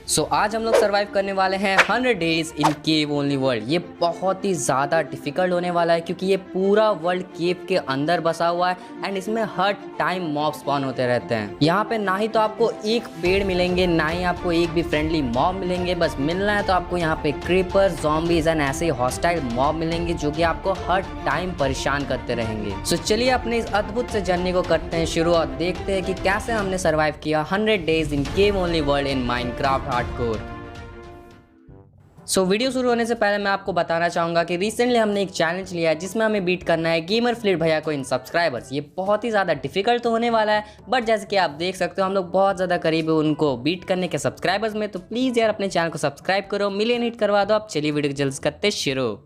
आज हम लोग सर्वाइव करने वाले हैं 100 days in cave only world. ये बहुत ही ज़्यादा डिफिकल्ट होने वाला है क्योंकि ये पूरा वर्ल्ड केव के अंदर बसा हुआ है एंड इसमें हर टाइम मॉब स्पॉन होते रहते हैं। यहाँ पे ना ही तो आपको एक पेड़ मिलेंगे, ना ही आपको एक भी फ्रेंडली मॉब मिलेंगे। बस मिलना है तो आपको यहाँ पे क्रीपर्स, ज़ॉम्बीज एंड ऐसे ही हॉस्टाइल मॉब मिलेंगे जो कि आपको हर टाइम परेशान करते रहेंगे। चलिए अपने इस अद्भुत से जर्नी को करते हैं शुरू और देखते हैं कि कैसे हमने सर्वाइव किया 100 days in cave only world in Minecraft hardcore. Video शुरू होने से पहले मैं आपको बताना चाहूँगा कि रिसेंटली हमने एक चैलेंज लिया है जिसमें हमें बीट करना है गेमर फ्लिट भैया को इन सब्सक्राइबर्स। ये बहुत ही ज़्यादा डिफिकल्ट तो होने वाला है, बट जैसे कि आप देख सकते हो हम लोग बहुत ज़्यादा करीब है उनको बीट करने के सब्सक्राइबर्स में। तो प्लीज़ यार अपने चैनल को सब्सक्राइब करो, मिलियन हिट करवा दो। आप चलिए वीडियो को जल्द करते शुरू।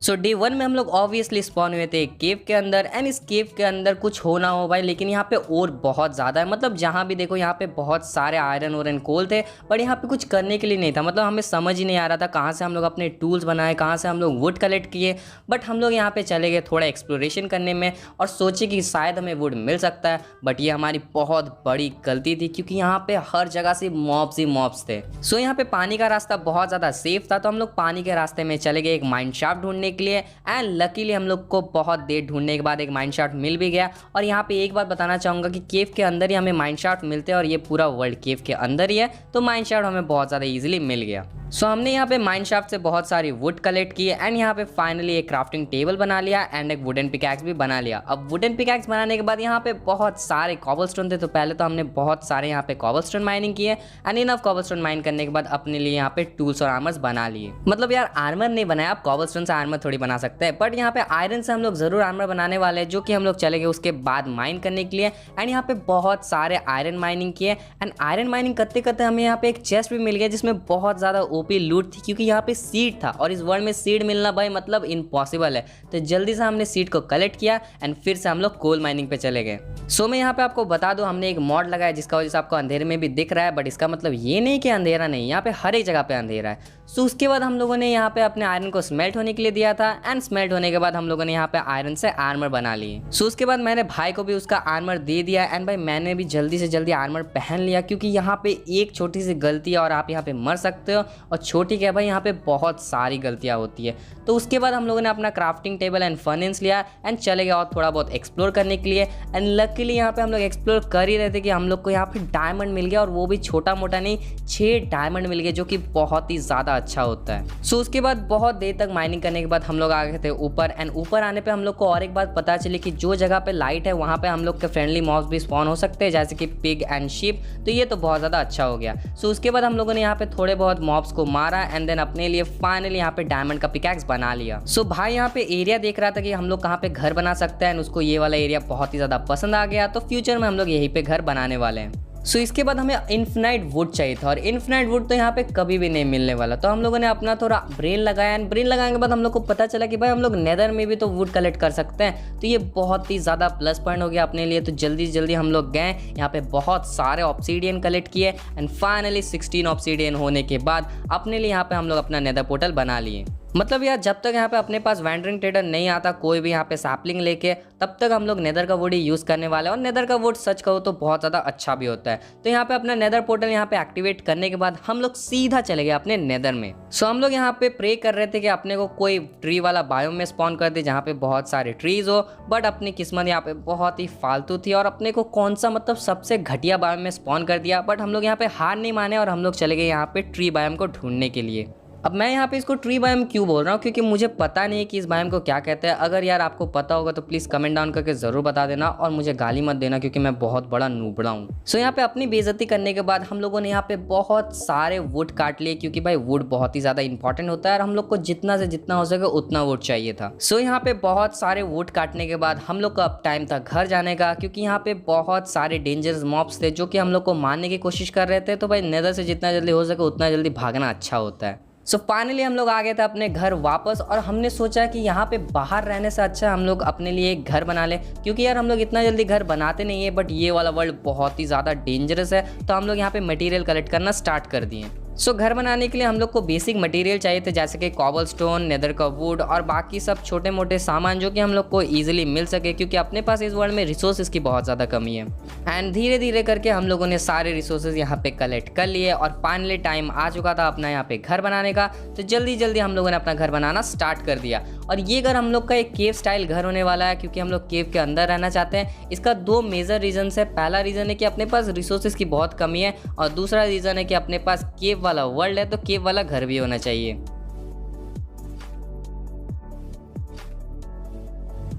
डे 1 में हम लोग ऑब्वियसली स्पॉन हुए थे केव के अंदर एंड इस केव के अंदर कुछ हो ना हो भाई, लेकिन यहाँ पे और बहुत ज़्यादा है। मतलब जहाँ भी देखो यहाँ पे बहुत सारे आयरन कोल थे, बट यहाँ पे कुछ करने के लिए नहीं था। मतलब हमें समझ ही नहीं आ रहा था कहाँ से हम लोग अपने टूल्स बनाए, कहाँ से हम लोग वुड कलेक्ट किए। बट हम लोग यहाँ पे चले गए थोड़ा एक्सप्लोरेशन करने में और सोचे कि शायद हमें वुड मिल सकता है, बट ये हमारी बहुत बड़ी गलती थी क्योंकि यहाँ पे हर जगह से मॉब्स ही मॉब्स थे। यहाँ पे पानी का रास्ता बहुत ज़्यादा सेफ था, तो हम लोग पानी के रास्ते में चले गए एक माइन शाफ्ट ढूंढने के लिए एंड लकीली हम लोग को बहुत देर ढूंढने के बाद एक माइन शाफ्ट मिल भी गया। और यहाँ पे एक बात बताना चाहूँगा कि केव के अंदर ही हमें माइन शाफ्ट मिलते हैं और ये पूरा वर्ल्ड केव के अंदर ही है, तो माइन शाफ्ट हमें बहुत ज़्यादा इजीली मिल गया। हमने यहाँ पे माइन शाफ्ट से बहुत सारी वुड कलेक्ट की एंड यहाँ पे फाइनली एक क्राफ्टिंग टेबल बना लिया एंड एक वुडन पिकैक्स भी बना लिया। अब वुडन पिकैक्स बनाने के बाद यहाँ पे बहुत सारे कॉबलस्टोन थे, तो पहले तो हमने बहुत सारे यहाँ पे कॉबलस्टोन माइनिंग किए एंड इनफ कॉबलस्टोन माइन करने के बाद अपने लिए यहाँ पे टूल्स और आर्मर्स बना लिए। मतलब यार आर्मर नहीं बनाया, आप कॉबलस्टोन से आर्मर थोड़ी बना सकते हैं, बट यहाँ पे आयरन से हम लोग जरूर आर्मर बनाने वाले हैं, जो कि हम लोग चले गए उसके बाद माइन करने के लिए एंड यहाँ पे बहुत सारे आयरन माइनिंग किए एंड आयरन माइनिंग करते करते हमें यहाँ पे एक चेस्ट भी मिल गया जिसमें बहुत ज्यादा ओपी लूट थी क्योंकि यहाँ पे सीड था और इस वर्ल्ड में सीड मिलना भाई मतलब इम्पॉसिबल है। तो जल्दी से हमने सीड को कलेक्ट किया एंड फिर से हम लोग कोल माइनिंग पे चले गए। मैं यहाँ पे आपको बता दूं हमने एक मॉड लगाया जिसका वजह से आपको अंधेरे में भी दिख रहा है, बट इसका मतलब ये नहीं कि अंधेरा नहीं, यहाँ पे हर एक जगह पे अंधेरा है। उसके बाद हम लोगों ने यहाँ पे अपने आयरन को स्मेल्ट होने के लिए दिया था एंड स्मेल्ट होने के बाद हम लोगों ने यहाँ पे आयरन से आर्मर बना लिए। उसके बाद मैंने भाई को भी उसका आर्मर दे दिया एंड भाई मैंने भी जल्दी से जल्दी आर्मर पहन लिया क्योंकि यहाँ पे एक छोटी सी गलती है और आप यहाँ पे मर सकते हो, और छोटी क्या भाई यहाँ पे बहुत सारी गलतियाँ होती है। तो उसके बाद हम लोगों ने अपना क्राफ्टिंग टेबल एंड फर्नेस लिया एंड चले गए और थोड़ा बहुत एक्सप्लोर करने के लिए एंड लकीली यहाँ पे हम लोग एक्सप्लोर कर ही रहे थे कि हम लोग को यहाँ पे डायमंड मिल गया, और वो भी छोटा मोटा नहीं, 6 डायमंड मिल गए जो कि बहुत ही ज़्यादा अच्छा होता है। उसके बाद बहुत देर तक माइनिंग करने के बाद हम लोग आ गए थे ऊपर एंड ऊपर आने पे हम लोग को और एक बात पता चली कि जो जगह पे लाइट है वहाँ पे हम लोग के फ्रेंडली मॉब्स भी स्पॉन हो सकते हैं जैसे कि पिग एंड शीप, तो ये तो बहुत ज़्यादा अच्छा हो गया। उसके बाद हम लोगों ने यहाँ पे थोड़े बहुत मॉब्स को मारा एंड देन अपने लिए फाइनली यहाँ पे डायमंड का पिकैक्स बना लिया। भाई यहाँ पे एरिया देख रहा था कि हम लोग कहाँ पे घर बना सकते हैं, उसको ये वाला एरिया बहुत ही ज़्यादा पसंद आ गया, तो फ्यूचर में हम लोग यहीं पे घर बनाने वाले हैं। इसके बाद हमें इन्फिनाइट वुड चाहिए था और इन्फिनाइट वुड तो यहाँ पे कभी भी नहीं मिलने वाला, तो हम लोगों ने अपना थोड़ा ब्रेन लगाया एंड ब्रेन लगाने के बाद हम लोग को पता चला कि भाई हम लोग नेदर में भी तो वुड कलेक्ट कर सकते हैं, तो ये बहुत ही ज़्यादा प्लस पॉइंट हो गया अपने लिए। तो जल्दी से जल्दी हम लोग गए यहाँ पे बहुत सारे ऑब्सीडियन कलेक्ट किए एंड फाइनली 16 ऑब्सीडियन होने के बाद अपने लिए यहाँ पे हम लोग अपना नेदर पोर्टल बना लिए। मतलब यार जब तक यहाँ पे अपने पास वैंडरिंग ट्रेडर नहीं आता कोई भी यहाँ पे सैपलिंग लेके, तब तक हम लोग नेदर का वुड ही यूज़ करने वाले हैं, और नेदर का वुड सच कहो तो बहुत ज़्यादा अच्छा भी होता है। तो यहाँ पे अपना नेदर पोर्टल यहाँ पे एक्टिवेट करने के बाद हम लोग सीधा चले गए अपने नेदर में। हम लोग यहाँ पे प्रे कर रहे थे कि अपने को कोई ट्री वाला बायोम में स्पॉन कर दे जहाँ पे बहुत सारे ट्रीज हो, बट अपनी किस्मत यहाँ पे बहुत ही फालतू थी और अपने को कौन सा मतलब सबसे घटिया बायोम में स्पॉन कर दिया। बट हम लोग यहाँ पे हार नहीं माने और हम लोग चले गए यहाँ पे ट्री बायोम को ढूंढने के लिए। अब मैं यहाँ पे इसको ट्री बायोम क्यों बोल रहा हूँ, क्योंकि मुझे पता नहीं है कि इस बायोम को क्या कहते हैं। अगर यार आपको पता होगा तो प्लीज़ कमेंट डाउन करके ज़रूर बता देना और मुझे गाली मत देना क्योंकि मैं बहुत बड़ा नूबड़ा हूँ। यहाँ पे अपनी बेइज्जती करने के बाद हम लोगों ने यहाँ पे बहुत सारे वुड काट लिए क्योंकि भाई वुड बहुत ही ज़्यादा इंपॉर्टेंट होता है और हम लोग को जितना से जितना हो सके उतना वुड चाहिए था। यहाँ पे बहुत सारे वुड काटने के बाद हम लोग का अब टाइम था घर जाने का, क्योंकि यहाँ पे बहुत सारे डेंजरस मॉब्स थे जो कि हम लोग को मारने की कोशिश कर रहे थे। तो भाई नेदर से जितना जल्दी हो सके उतना जल्दी भागना अच्छा होता है। फाइनली हम लोग आ गए थे अपने घर वापस और हमने सोचा कि यहाँ पे बाहर रहने से अच्छा हम लोग अपने लिए एक घर बना ले, क्योंकि यार हम लोग इतना जल्दी घर बनाते नहीं है, बट ये वाला वर्ल्ड बहुत ही ज़्यादा डेंजरस है। तो हम लोग यहाँ पे मटेरियल कलेक्ट करना स्टार्ट कर दिए। सो घर बनाने के लिए हम लोग को बेसिक मटेरियल चाहिए थे, जैसे कि कॉबल स्टोन, नेदर का वुड और बाकी सब छोटे मोटे सामान जो कि हम लोग को ईजिली मिल सके, क्योंकि अपने पास इस वर्ल्ड में रिसोर्सेज की बहुत ज़्यादा कमी है। एंड धीरे धीरे करके हम लोगों ने सारे रिसोर्सेज यहाँ पे कलेक्ट कर लिए और फाइनली टाइम आ चुका था अपना यहाँ पे घर बनाने का। तो जल्दी जल्दी हम लोगों ने अपना घर बनाना स्टार्ट कर दिया। और ये घर हम लोग का एक केव स्टाइल घर होने वाला है, क्योंकि हम लोग केव के अंदर रहना चाहते हैं। इसका दो मेजर रीजन है। पहला रीज़न है कि अपने पास रिसोर्सेज की बहुत कमी है, और दूसरा रीज़न है कि अपने पास केव वाला वर्ल्ड है, तो केव वाला घर भी होना चाहिए।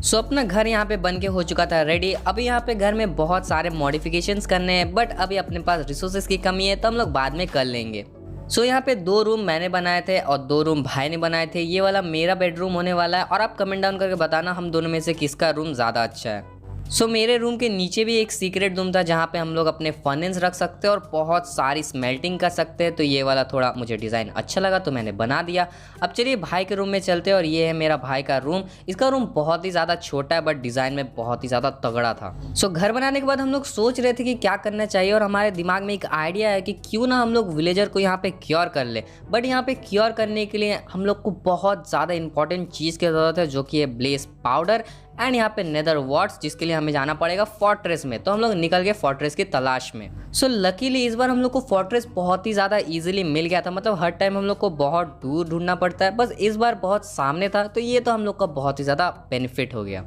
सो अपना घर यहाँ पे बन के हो चुका था रेडी। अभी यहाँ पे घर में बहुत सारे मॉडिफिकेशंस करने हैं, बट अभी अपने पास रिसोर्सेज की कमी है, तो हम लोग बाद में कर लेंगे। सो यहाँ पे 2 रूम मैंने बनाए थे और 2 रूम भाई ने बनाए थे। ये वाला मेरा बेडरूम होने वाला है, और आप कमेंट डाउन करके बताना हम दोनों में से किसका रूम ज़्यादा अच्छा है। सो मेरे रूम के नीचे भी एक सीक्रेट रूम था, जहाँ पे हम लोग अपने फर्नेस रख सकते हैं और बहुत सारी स्मेल्टिंग कर सकते हैं। तो ये वाला थोड़ा मुझे डिज़ाइन अच्छा लगा, तो मैंने बना दिया। अब चलिए भाई के रूम में चलते हैं, और ये है मेरा भाई का रूम। इसका रूम बहुत ही ज़्यादा छोटा है, बट डिज़ाइन में बहुत ही ज़्यादा तगड़ा था। सो घर बनाने के बाद हम लोग सोच रहे थे कि क्या करना चाहिए, और हमारे दिमाग में एक आइडिया है कि क्यों ना हम लोग विलेजर को यहाँ पे क्योर कर ले। बट यहाँ पे क्योर करने के लिए हम लोग को बहुत ज़्यादा इंपॉर्टेंट चीज़ की ज़रूरत है, जो कि है ब्लेस पाउडर एंड यहाँ पे नेदर वॉट्स, जिसके लिए हमें जाना पड़ेगा फोर्ट्रेस में। तो हम लोग निकल गए फोर्ट्रेस की तलाश में। सो लकीली इस बार हम लोग को फोर्ट्रेस बहुत ही ज़्यादा इजीली मिल गया था। मतलब हर टाइम हम लोग को बहुत दूर ढूंढना पड़ता है, बस इस बार बहुत सामने था, तो ये तो हम लोग का बहुत ही ज़्यादा बेनिफिट हो गया।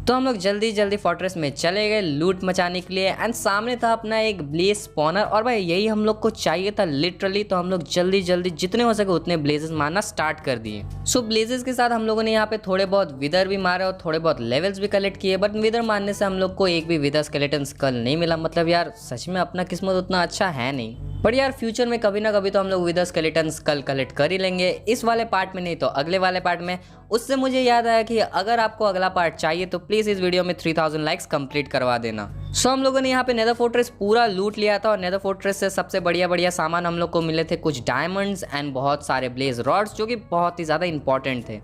तो हम लोग जल्दी जल्दी फोर्ट्रेस में चले गए लूट मचाने के लिए। एंड सामने था अपना एक ब्लेज स्पॉनर, और भाई यही हम लोग को चाहिए था लिटरली। तो हम लोग जल्दी जल्दी जितने हो सके उतने ब्लेजेस मारना स्टार्ट कर दिए। सो ब्लेजेस के साथ हम लोगों ने यहाँ पे थोड़े बहुत विदर भी मारे और थोड़े बहुत लेवल्स भी कलेक्ट किए, बट विदर मारने से हम लोग को एक भी विदर स्केलेटन स्कल नहीं मिला। मतलब यार सच में अपना किस्मत उतना अच्छा है नहीं, बट यार फ्यूचर में कभी ना कभी तो हम लोग विदर स्केलेटन स्कल कलेक्ट कर ही लेंगे। इस वाले पार्ट में नहीं तो अगले वाले पार्ट में। उससे मुझे याद आया कि अगर आपको अगला पार्ट चाहिए तो प्लीज़ इस वीडियो में 3000 लाइक्स कंप्लीट करवा देना। सो हम लोगों ने यहाँ पे नेदर फोर्ट्रेस पूरा लूट लिया था, और नेदर फोर्ट्रेस से सबसे बढ़िया सामान हम लोग को मिले थे कुछ डायमंड्स एंड बहुत सारे ब्लेज रॉड्स, जो कि बहुत ही ज़्यादा इंपॉर्टेंट थे।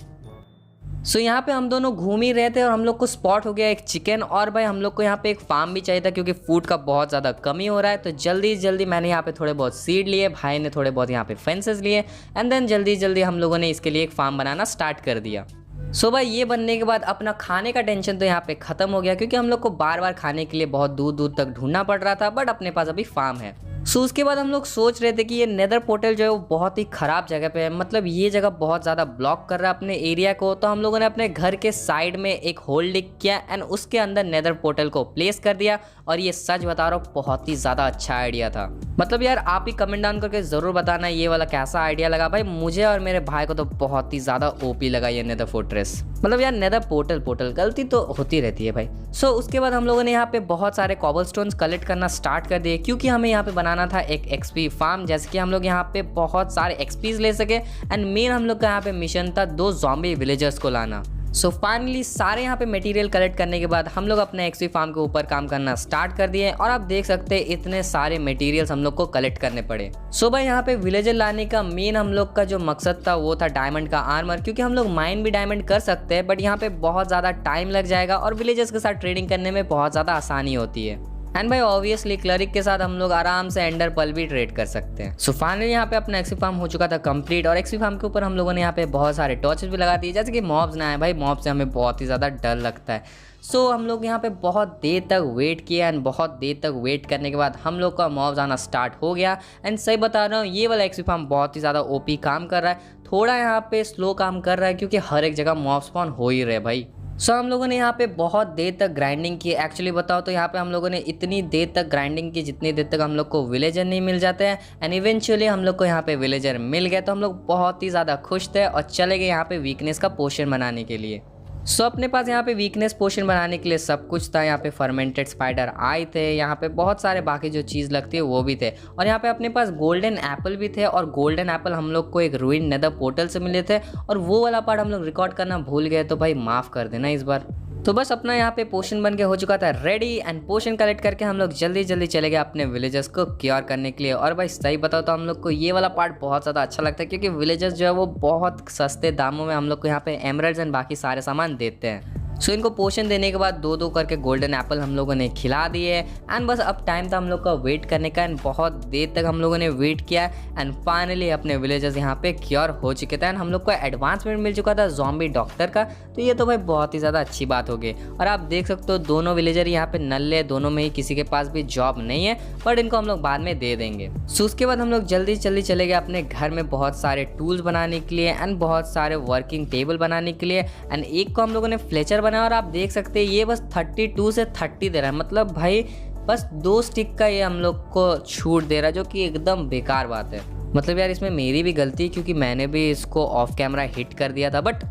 सो यहाँ पे हम दोनों घूम ही रहे थे, और हम लोग को स्पॉट हो गया एक चिकन। और भाई हम लोग को यहाँ पे एक फार्म भी चाहिए था, क्योंकि फूड का बहुत ज़्यादा कमी हो रहा है। तो जल्दी जल्दी मैंने यहाँ पे थोड़े बहुत सीड लिए, भाई ने थोड़े बहुत यहाँ पे फेंसेस लिए, एंड देन जल्दी जल्दी हम लोगों ने इसके लिए एक फार्म बनाना स्टार्ट कर दिया। सो भाई ये बनने के बाद अपना खाने का टेंशन तो यहाँ पे ख़त्म हो गया, क्योंकि हम लोग को बार बार खाने के लिए बहुत दूर दूर तक ढूंढना पड़ रहा था, बट अपने पास अभी फार्म है। सो उसके बाद हम लोग सोच रहे थे कि ये नेदर पोर्टल जो है वो बहुत ही ख़राब जगह पे है। मतलब ये जगह बहुत ज़्यादा ब्लॉक कर रहा है अपने एरिया को। तो हम लोगों ने अपने घर के साइड में एक होल डिग किया एंड उसके अंदर नेदर पोर्टल को प्लेस कर दिया। और ये सच बता रहा हूँ बहुत ही ज़्यादा अच्छा आइडिया था। मतलब यार आप ही कमेंट डाउन करके ज़रूर बताना ये वाला कैसा आइडिया लगा। भाई मुझे और मेरे भाई को तो बहुत ही ज़्यादा ओपी लगा ये नेदर फोर्ट्रेस। मतलब यार नेदर पोर्टल गलती तो होती रहती है भाई। सो उसके बाद हम लोगों ने यहाँ पे बहुत सारे कॉबलस्टोन्स कलेक्ट करना स्टार्ट कर दिए, क्योंकि हमें यहाँ पे बनाना था एक एक्सपी फार्म, जैसे कि हम लोग यहाँ पे बहुत सारे एक्सपीज ले सके। एंड मेन हम लोग का यहाँ पे मिशन था 2 ज़ॉम्बी विलेजर्स को लाना। सो फाइनली सारे यहाँ पे मटेरियल कलेक्ट करने के बाद हम लोग अपने एक्सपी फार्म के ऊपर काम करना स्टार्ट कर दिए। और आप देख सकते हैं इतने सारे मटेरियल्स हम लोग को कलेक्ट करने पड़े। सो भाई यहाँ पे विलेजर लाने का मेन हम लोग का जो मकसद था वो था डायमंड का आर्मर, क्योंकि हम लोग माइन भी डायमंड कर सकते हैं, बट यहाँ पे बहुत ज़्यादा टाइम लग जाएगा और विलेजर्स के साथ ट्रेडिंग करने में बहुत ज़्यादा आसानी होती है। एंड भाई ऑब्वियसली क्लरिक के साथ हम लोग आराम से एंडर पल भी ट्रेड कर सकते हैं। सो फाइनली यहाँ पे अपना एक्सपी फार्म हो चुका था कंप्लीट। और एक्सपी फार्म के ऊपर हम लोगों ने यहाँ पे बहुत सारे टॉर्चेस भी लगा दिए, जैसे कि मॉब्स ना आए। भाई मॉब से हमें बहुत ही ज़्यादा डर लगता है। सो हम लोग यहाँ पे बहुत देर तक वेट किया एंड बहुत देर तक वेट करने के बाद हम लोग का मॉब्स आना स्टार्ट हो गया। एंड सही बता रहा हूँ ये वाला एक्सपी फार्म बहुत ही ज़्यादा ओपी काम कर रहा है। थोड़ा यहाँ पे स्लो काम कर रहा है, क्योंकि हर एक जगह मॉब स्पॉन हो ही रहे भाई। सो हम लोगों ने यहाँ पे बहुत देर तक ग्राइंडिंग की। एक्चुअली बताओ तो यहाँ पे हम लोगों ने इतनी देर तक ग्राइंडिंग की जितनी देर तक हम लोग को विलेजर नहीं मिल जाते हैं। एंड इवेंचुअली हम लोग को यहाँ पे विलेजर मिल गए, तो हम लोग बहुत ही ज़्यादा खुश थे और चले गए यहाँ पे वीकनेस का पोशन बनाने के लिए। सो अपने पास यहाँ पे वीकनेस पोशन बनाने के लिए सब कुछ था। यहाँ पे फर्मेंटेड स्पाइडर आए थे, यहाँ पे बहुत सारे बाकी जो चीज़ लगती है वो भी थे, और यहाँ पे अपने पास गोल्डन एप्पल भी थे। और गोल्डन एप्पल हम लोग को एक रूइन नेदर पोर्टल से मिले थे, और वो वाला पार्ट हम लोग रिकॉर्ड करना भूल गए, तो भाई माफ़ कर देना इस बार। तो बस अपना यहाँ पे पोशन बन के हो चुका था रेडी। एंड पोशन कलेक्ट करके हम लोग जल्दी जल्दी चले गए अपने विलेजर्स को क्योर करने के लिए। और भाई सही बताओ तो हम लोग को ये वाला पार्ट बहुत ज़्यादा अच्छा लगता है, क्योंकि विलेजर्स जो है वो बहुत सस्ते दामों में हम लोग को यहाँ पे एमरल्ड्स एंड बाकी सारे सामान देते हैं। सो इनको पोशन देने के बाद 2-2 करके गोल्डन एप्पल हम लोगों ने खिला दिए एंड बस अब टाइम था हम लोग का वेट करने का एंड बहुत देर तक हम लोगों ने वेट किया एंड फाइनली अपने विलेजर्स यहाँ पे क्योर हो चुके थे एंड हम लोग को एडवांसमेंट मिल चुका था ज़ॉम्बी डॉक्टर का। तो ये तो भाई बहुत ही ज़्यादा अच्छी बात हो गई। और आप देख सकते हो दोनों विलेजर यहाँ पे नल्ले, दोनों में ही किसी के पास भी जॉब नहीं है, बट इनको हम लोग बाद में दे देंगे। सो उसके बाद हम लोग जल्दी चले गए अपने घर में बहुत सारे टूल्स बनाने के लिए एंड बहुत सारे वर्किंग टेबल बनाने के लिए एंड एक को हम लोगों ने फ्लेचर बनाया और आप देख सकते हैं ये बस 32 से 30 दे रहा है, मतलब भाई बस 2 स्टिक का ये हम लोग को छूट दे रहा है, जो कि एकदम बेकार बात है। मतलब यार इसमें मेरी भी गलती है क्योंकि मैंने भी इसको ऑफ कैमरा हिट कर दिया था, बट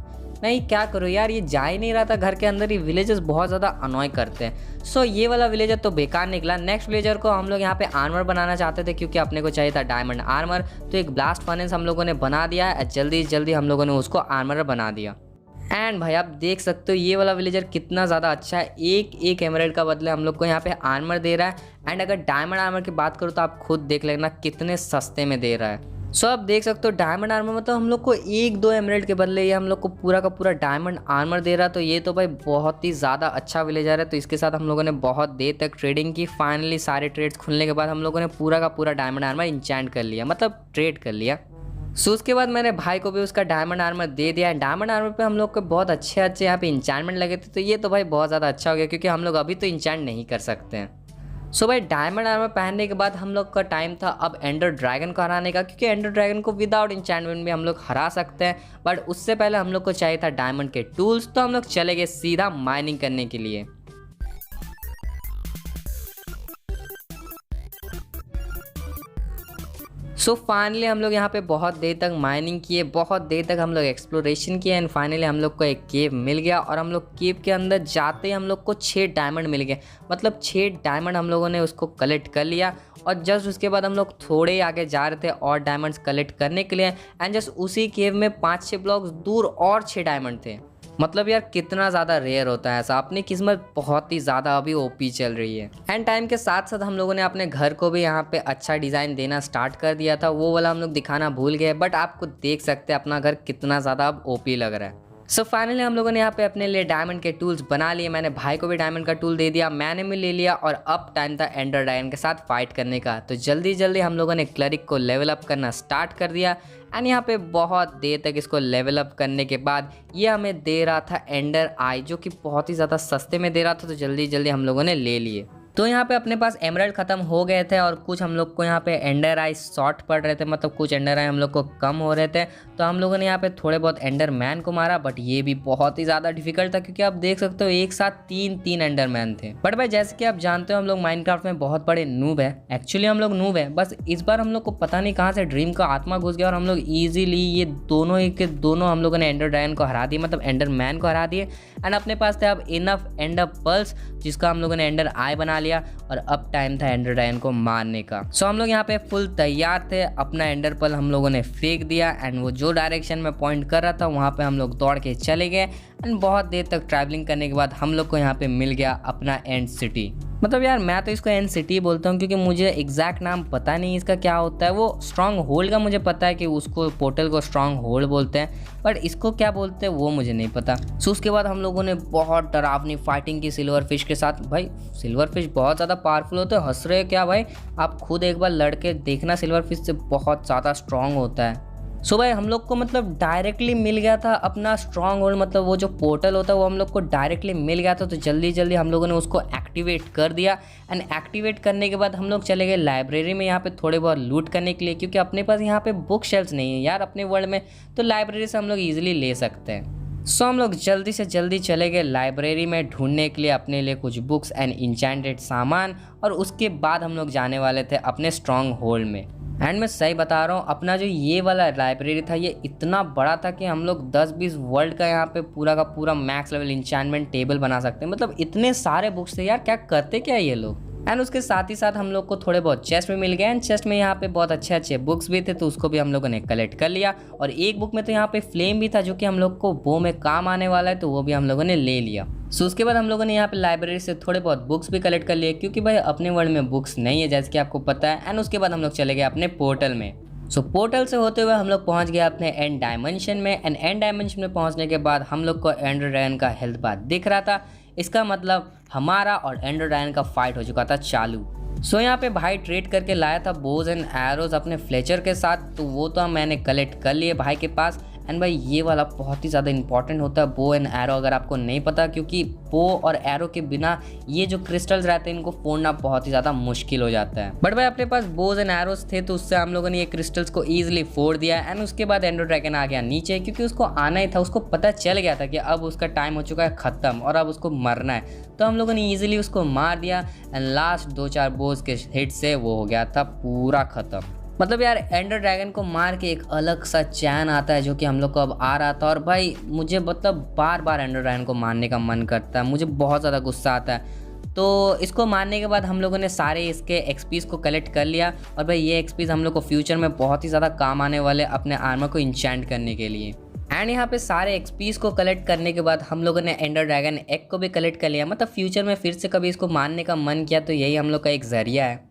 नहीं क्या करो यार, ये जा ही नहीं रहा था घर के अंदर। ये विलेजर्स बहुत ज़्यादा अनॉय करते हैं। सो ये वाला विलेजर तो बेकार निकला। नेक्स्ट विलेजर को हम लोग यहाँ पे आर्मर बनाना चाहते थे क्योंकि अपने को चाहिए था डायमंड आर्मर। तो एक ब्लास्ट फर्नेस हम लोगों ने बना दिया, जल्दी हम लोगों ने उसको आर्मर बना दिया। एंड भाई आप देख सकते हो ये वाला विलेजर कितना ज़्यादा अच्छा है, एक एमराल्ड का बदले हम लोग को यहाँ पे आर्मर दे रहा है। एंड अगर डायमंड आर्मर की बात करूँ तो आप खुद देख लेना कितने सस्ते में दे रहा है। सो आप देख सकते हो डायमंड आर्मर मतलब हम लोग को 1-2 एमराल्ड के बदले ये हम लोग को पूरा का पूरा डायमंड आर्मर दे रहा है। तो ये तो भाई बहुत ही ज़्यादा अच्छा विलेजर है। तो इसके साथ हम लोगों ने बहुत देर तक ट्रेडिंग की। फाइनली सारे ट्रेड्स खुलने के बाद हम लोगों ने पूरा का पूरा डायमंड आर्मर इंचेंट कर लिया, मतलब ट्रेड कर लिया। सो उसके बाद मैंने भाई को भी उसका डायमंड आर्मर दे दिया। डायमंड आर्मर पे हम लोग को बहुत अच्छे यहाँ पे इंचेंटमेंट लगे थे। तो ये तो भाई बहुत ज़्यादा अच्छा हो गया क्योंकि हम लोग अभी तो इंचेंट नहीं कर सकते हैं। सो भाई डायमंड आर्मर पहनने के बाद हम लोग का टाइम था अब एंडर ड्रैगन को हराने का, क्योंकि एंडर ड्रैगन को विदाउट इंचेंटमेंट भी हम लोग हरा सकते हैं। बट उससे पहले हम लोग को चाहिए था डायमंड के टूल्स। तो हम लोग चले गए सीधा माइनिंग करने के लिए। सो फाइनली हम लोग यहाँ पे बहुत देर तक माइनिंग किए, बहुत देर तक हम लोग एक्सप्लोरेशन किए एंड फाइनली हम लोग को एक केव मिल गया। और हम लोग केव के अंदर जाते ही हम लोग को 6 डायमंड मिल गए, मतलब 6 डायमंड हम लोगों ने उसको कलेक्ट कर लिया। और जस्ट उसके बाद हम लोग थोड़े आगे जा रहे थे और डायमंड्स कलेक्ट करने के लिए एंड जस्ट उसी केव में 5-6 ब्लॉक्स दूर और 6 डायमंड थे। मतलब यार कितना ज़्यादा रेयर होता है ऐसा। अपनी किस्मत बहुत ही ज़्यादा अभी ओपी चल रही है। एंड टाइम के साथ साथ हम लोगों ने अपने घर को भी यहाँ पे अच्छा डिज़ाइन देना स्टार्ट कर दिया था। वो वाला हम लोग दिखाना भूल गए, बट आपको देख सकते हैं अपना घर कितना ज़्यादा अब ओपी लग रहा है। सो फाइनली हम लोगों ने यहाँ पे अपने लिए डायमंड के टूल्स बना लिए। मैंने भाई को भी डायमंड का टूल दे दिया, मैंने भी ले लिया। और अब टाइम था एंडर ड्रैगन के साथ फाइट करने का। तो जल्दी हम लोगों ने क्लरिक को लेवल अप करना स्टार्ट कर दिया। एंड यहाँ पे बहुत देर तक इसको लेवल अप करने के बाद ये हमें दे रहा था एंडर आई, जो कि बहुत ही ज़्यादा सस्ते में दे रहा था। तो जल्दी हम लोगों ने ले लिए। तो यहाँ पे अपने पास एमराल्ड ख़त्म हो गए थे और कुछ हम लोग को यहाँ पे एंडर आई शॉर्ट पड़ रहे थे, मतलब कुछ एंडर आई हम लोग को कम हो रहे थे। तो हम लोगों ने यहाँ पे थोड़े बहुत एंडर मैन को मारा, बट ये भी बहुत ही ज़्यादा डिफिकल्ट था क्योंकि आप देख सकते हो एक साथ 3 एंडर मैन थे। बट भाई जैसे कि आप जानते हो हम लोग माइनक्राफ्ट में बहुत बड़े नूब है। एक्चुअली हम लोग नूब है, बस इस बार हम लोग को पता नहीं कहाँ से ड्रीम का आत्मा घुस गया और हम लोग ईजिली ये दोनों हम लोगों ने एंडर ड्रैगन को हरा दिए, मतलब एंडर मैन को हरा दिए। एंड अपने पास थे अब इनफ एंडर पर्ल्स, जिसका हम लोगों ने एंडर आई बना लिया। और अब टाइम था एंडर ड्रैगन को मारने का। सो हम लोग यहाँ पे फुल तैयार थे। अपना एंडर पर्ल हम लोगों ने फेंक दिया एंड वो जो डायरेक्शन में पॉइंट कर रहा था वहाँ पे हम लोग दौड़ के चले गए। एंड बहुत देर तक ट्रैवलिंग करने के बाद हम लोग को यहाँ पे मिल गया अपना एंड सिटी। मतलब यार मैं तो इसको एंड सिटी बोलता हूँ क्योंकि मुझे एग्जैक्ट नाम पता नहीं इसका क्या होता है। वो स्ट्रॉन्ग होल्ड का मुझे पता है कि उसको पोर्टल को स्ट्रॉन्ग होल्ड बोलते हैं, बट इसको क्या बोलते हैं वो मुझे नहीं पता। सो उसके बाद हम लोगों ने बहुत डरावनी फाइटिंग की सिल्वर फिश के साथ। भाई सिल्वर फिश बहुत ज़्यादा पावरफुल होते हैं, हंस रहे क्या भाई? आप खुद एक बार लड़के देखना, सिल्वर फिश से बहुत ज़्यादा स्ट्रॉन्ग होता है। सो भाई हम लोग को मतलब डायरेक्टली मिल गया था अपना स्ट्रॉन्ग होल्ड, मतलब वो जो पोर्टल होता है वो हम लोग को डायरेक्टली मिल गया था। तो जल्दी हम लोगों ने उसको एक्टिवेट कर दिया। एंड एक्टिवेट करने के बाद हम लोग चले गए लाइब्रेरी में यहाँ पे थोड़े बहुत लूट करने के लिए, क्योंकि अपने पास यहाँ पे बुक शेल्फ्स नहीं है यार अपने वर्ल्ड में, तो लाइब्रेरी से हम लोग ईजिली ले सकते हैं। सो हम लोग जल्दी से जल्दी चले गए लाइब्रेरी में ढूंढने के लिए अपने लिए कुछ बुक्स एंड इंचेंटेड सामान। और उसके बाद हम लोग जाने वाले थे अपने स्ट्रॉन्ग होल्ड में। एंड मैं सही बता रहा हूँ, अपना जो ये वाला लाइब्रेरी था ये इतना बड़ा था कि हम लोग 10-20 वर्ल्ड का यहाँ पे पूरा का पूरा मैक्स लेवल इंचेंटमेंट टेबल बना सकते हैं। मतलब इतने सारे बुक्स थे यार, क्या करते क्या ये लोग। एंड उसके साथ ही साथ हम लोग को थोड़े बहुत चेस्ट में मिल गए। एंड चेस्ट में यहाँ पे बहुत अच्छे बुक्स भी थे, तो उसको भी हम लोगों ने कलेक्ट कर लिया। और एक बुक में तो यहाँ पे फ्लेम भी था, जो कि हम लोग को बो में काम आने वाला है, तो वो भी हम लोगों ने ले लिया। सो उसके बाद हम लोगों ने यहाँ पे लाइब्रेरी से थोड़े बहुत बुक्स भी कलेक्ट कर लिए, क्योंकि भाई अपने वर्ल्ड में बुक्स नहीं है जैसे कि आपको पता है। एंड उसके बाद हम लोग चले गए अपने पोर्टल में। सो पोर्टल से होते हुए हम लोग पहुंच गए अपने एंड डायमेंशन में। एंड एंड डायमेंशन में पहुंचने के बाद हम लोग को एंडर ड्रैगन का हेल्थ बार दिख रहा था। इसका मतलब हमारा और एंडर ड्रैगन का फाइट हो चुका था चालू। सो यहाँ पे भाई ट्रेड करके लाया था बोज एंड एरोज अपने फ्लेचर के साथ, तो वो तो मैंने कलेक्ट कर लिए भाई के पास। एंड भाई ये वाला बहुत ही ज़्यादा इंपॉर्टेंट होता है, बो एंड एरो, अगर आपको नहीं पता, क्योंकि बो और एरो के बिना ये जो क्रिस्टल्स रहते हैं इनको फोड़ना बहुत ही ज़्यादा मुश्किल हो जाता है। बट भाई अपने पास बोज एंड एरोज थे तो उससे हम लोगों ने ये क्रिस्टल्स को ईजिली फोड़ दिया। एंड उसके बाद एंडर ड्रैगन आ गया नीचे, क्योंकि उसको आना ही था, उसको पता चल गया था कि अब उसका टाइम हो चुका है ख़त्म और अब उसको मरना है। तो हम लोगों ने ईजिली उसको मार दिया। एंड लास्ट 2-4 बोज के हिट से वो हो गया था पूरा ख़त्म। मतलब यार एंडर ड्रैगन को मार के एक अलग सा चैन आता है जो कि हम लोग को अब आ रहा था। और भाई मुझे मतलब बार बार एंडर ड्रैगन को मारने का मन करता है, मुझे बहुत ज़्यादा गुस्सा आता है। तो इसको मारने के बाद हम लोगों ने सारे इसके एक्सपीस को कलेक्ट कर लिया। और भाई ये एक्सपीस हम लोग को फ्यूचर में बहुत ही ज़्यादा काम आने वाले अपने आर्मर को इंचेंट करने के लिए। एंड यहाँ पे सारे एक्सपीस को कलेक्ट करने के बाद हम लोगों ने एंडर ड्रैगन एग को भी कलेक्ट कर लिया। मतलब फ्यूचर में फिर से कभी इसको मारने का मन किया तो यही हम लोग का एक जरिया है।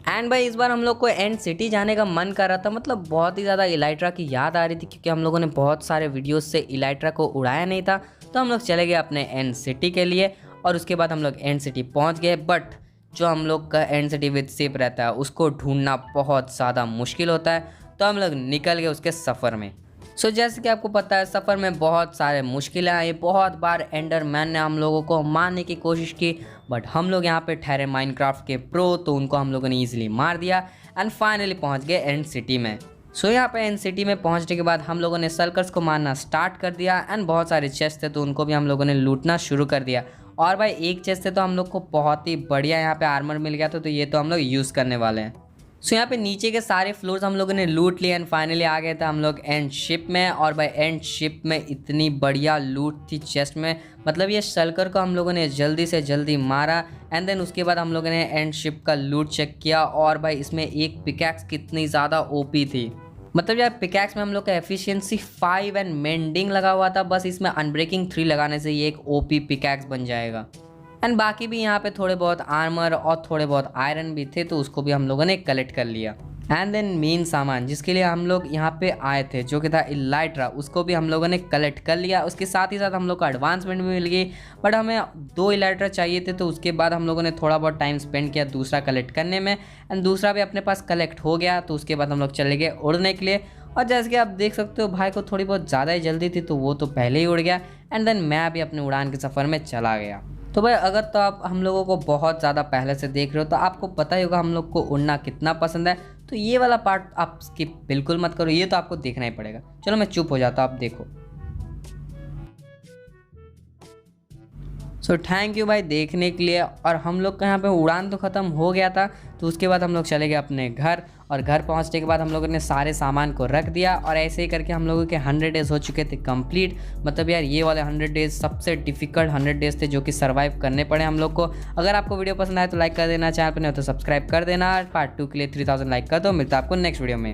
एंड भाई इस बार हम लोग को एंड सिटी जाने का मन कर रहा था, मतलब बहुत ही ज़्यादा इलाइट्रा की याद आ रही थी, क्योंकि हम लोगों ने बहुत सारे वीडियोस से इलाइट्रा को उड़ाया नहीं था। तो हम लोग चले गए अपने एंड सिटी के लिए और उसके बाद हम लोग एंड सिटी पहुंच गए। बट जो हम लोग का एंड सिटी विद शिप रहता है उसको ढूंढना बहुत ज़्यादा मुश्किल होता है। तो हम लोग निकल गए उसके सफ़र में। सो जैसे कि आपको पता है सफ़र में बहुत सारे मुश्किलें आई, बहुत बार एंडर मैन ने हम लोगों को मारने की कोशिश की। बट हम लोग यहाँ पे ठहरे माइनक्राफ्ट के प्रो, तो उनको हम लोगों ने ईजिली मार दिया। एंड फाइनली पहुँच गए एंड सिटी में। सो यहाँ पे एंड सिटी में पहुँचने के बाद हम लोगों ने सल्कर्स को मारना स्टार्ट कर दिया। एंड बहुत सारे चेस्ट थे तो उनको भी हम लोगों ने लूटना शुरू कर दिया। और भाई एक चेस्ट थे तो हम लोग को बहुत ही बढ़िया यहाँ पे आर्मर मिल गया था, तो ये तो हम लोग यूज़ करने वाले हैं। सो यहाँ पे नीचे के सारे फ्लोर्स हम लोगों ने लूट लिए। एंड फाइनली आ गए थे हम लोग एंड शिप में। और भाई एंड शिप में इतनी बढ़िया लूट थी चेस्ट में, मतलब ये शल्कर को हम लोगों ने जल्दी से जल्दी मारा। एंड देन उसके बाद हम लोगों ने एंड शिप का लूट चेक किया। और भाई इसमें एक पिकैक्स कितनी ज़्यादा ओपी थी, मतलब यार पिकैक्स में हम लोग का एफिशिएंसी 5 एंड मेंडिंग लगा हुआ था, बस इसमें अनब्रेकिंग 3 लगाने से ये एक ओपी पिकैक्स बन जाएगा। एंड बाकी भी यहाँ पे थोड़े बहुत आर्मर और थोड़े बहुत आयरन भी थे, तो उसको भी हम लोगों ने कलेक्ट कर लिया। एंड देन मेन सामान जिसके लिए हम लोग यहाँ पे आए थे जो कि था इलाइट्रा, उसको भी हम लोगों ने कलेक्ट कर लिया। उसके साथ ही साथ हम लोग को एडवांसमेंट भी मिल गई। बट हमें 2 इलाइट्रा चाहिए थे, तो उसके बाद हम लोगों ने थोड़ा बहुत टाइम स्पेंड किया दूसरा कलेक्ट करने में। एंड दूसरा भी अपने पास कलेक्ट हो गया, तो उसके बाद हम लोग चले गए उड़ने के लिए। और जैसे कि आप देख सकते हो भाई को थोड़ी बहुत ज़्यादा ही जल्दी थी, तो वो तो पहले ही उड़ गया। एंड देन मैं भी अपने उड़ान के सफ़र में चला गया। तो भाई अगर तो आप हम लोगों को बहुत ज़्यादा पहले से देख रहे हो तो आपको पता ही होगा हम लोग को उड़ना कितना पसंद है। तो ये वाला पार्ट आप स्किप बिल्कुल मत करो, ये तो आपको देखना ही पड़ेगा। चलो मैं चुप हो जाता हूँ, आप देखो। सो थैंक यू भाई देखने के लिए। और हम लोग का यहाँ पे उड़ान तो ख़त्म हो गया था, तो उसके बाद हम लोग चले गए अपने घर। और घर पहुँचने के बाद हम लोगों ने सारे सामान को रख दिया। और ऐसे ही करके हम लोगों के 100 डेज़ हो चुके थे कंप्लीट। मतलब यार ये वाले 100 डेज़ सबसे डिफ़िकल्ट 100 डेज़ थे जो कि सर्वाइव करने पड़े हम लोग को। अगर आपको वीडियो पसंद आए तो लाइक कर देना, चैनल पर नहीं हो तो सब्सक्राइब कर देना। पार्ट 2 के लिए 3000 लाइक कर दो। मिलता है आपको नेक्स्ट वीडियो में।